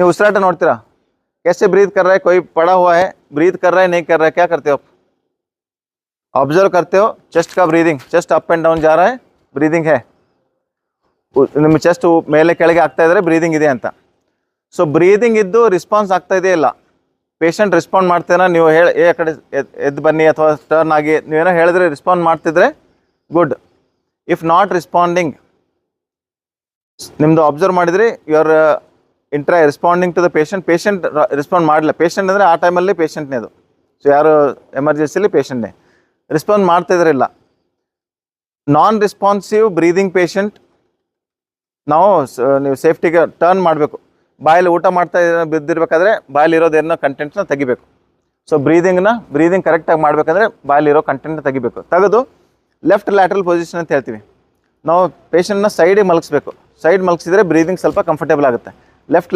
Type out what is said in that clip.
ನೀವು उसराट नोड़तीरा कैसे ब्रीथ कर रहा है, कोई पड़ा हुआ है ब्रीथ कर रहा है नहीं कर रहा है, क्या करते हो आप? ऑब्जर्व करते हो चेस्ट का breathing, chest up and down जा रहा है, ब्रीदिंग है, ನಿಮ್ಮ ಚೆಸ್ಟ್ ಮೇಲೆ ಕೆಳಗೆ ಆಗ್ತಾ ಇದ್ರೆ ಬ್ರೀದಿಂಗ್ ಇದೆ ಅಂತ. ಸೊ ಬ್ರೀದಿಂಗ್ ಇದ್ದು ರಿಸ್ಪಾನ್ಸ್ ಆಗ್ತಾ ಇದೆ ಇಲ್ಲ, ಪೇಷಂಟ್ ರೆಸ್ಪಾಂಡ್ ಮಾಡ್ತೇನೋ, ನೀವು ಹೇಳಿ ಆ ಕಡೆ ಎದ್ದು ಬನ್ನಿ ಅಥವಾ ಟರ್ನ್ ಆಗಿ ನೀವೇನೋ ಹೇಳಿದ್ರೆ ರೆಸ್ಪಾಂಡ್ ಮಾಡ್ತಿದ್ರೆ ಗುಡ್. ಇಫ್ ನಾಟ್ ರೆಸ್ಪಾಂಡಿಂಗ್, ನಿಮ್ಮದು ಅಬ್ಸರ್ವ್ ಮಾಡಿದ್ರಿ you are responding to the patient respond ಮಾಡಲಿಲ್ಲ, ಪೇಷಂಟ್ ಅಂದರೆ ಆ ಟೈಮಲ್ಲಿ ಪೇಷಂಟ್ನೇ ಅದು, ಸೊ ಯಾರು ಎಮರ್ಜೆನ್ಸಿಲಿ ಪೇಷಂಟ್ನೇ ರೆಸ್ಪಾಂಡ್ ಮಾಡ್ತಾಯಿದ್ರಿಲ್ಲ. ನಾನ್ ರೆಸ್ಪಾನ್ಸಿವ್ ಬ್ರೀದಿಂಗ್ ಪೇಷಂಟ್ ನಾವು ನೀವು ಸೇಫ್ಟಿಗೆ ಟರ್ನ್ ಮಾಡಬೇಕು, ಬಾಯಲ್ಲಿ ಊಟ ಮಾಡ್ತಾ ಬಿದ್ದಿರ್ಬೇಕಾದ್ರೆ ಬಾಯಲ್ಲಿ ಇರೋದೇನೋ ಕಂಟೆಂಟ್ನ ತೆಗಿಬೇಕು. ಸೊ ಬ್ರೀದಿಂಗ್ ಕರೆಕ್ಟಾಗಿ ಮಾಡಬೇಕಂದ್ರೆ ಬಾಯಲ್ಲಿರೋ ಕಂಟೆಂಟ್ನ ತೆಗಿಬೇಕು, ತೆಗೆದು ಲೆಫ್ಟ್ ಲ್ಯಾಟ್ರಲ್ ಪೊಸಿಷನ್ ಅಂತ ಹೇಳ್ತೀವಿ. ನಾವು ಪೇಷಂಟ್ನ ಸೈಡಿಗೆ ಮಲಗಿಸ್ಬೇಕು, ಸೈಡ್ ಮಲಗಿಸಿದ್ರೆ ಬ್ರೀದಿಂಗ್ ಸ್ವಲ್ಪ ಕಂಫರ್ಟೇಬಲ್ ಆಗುತ್ತೆ. ಲೆಫ್ಟ್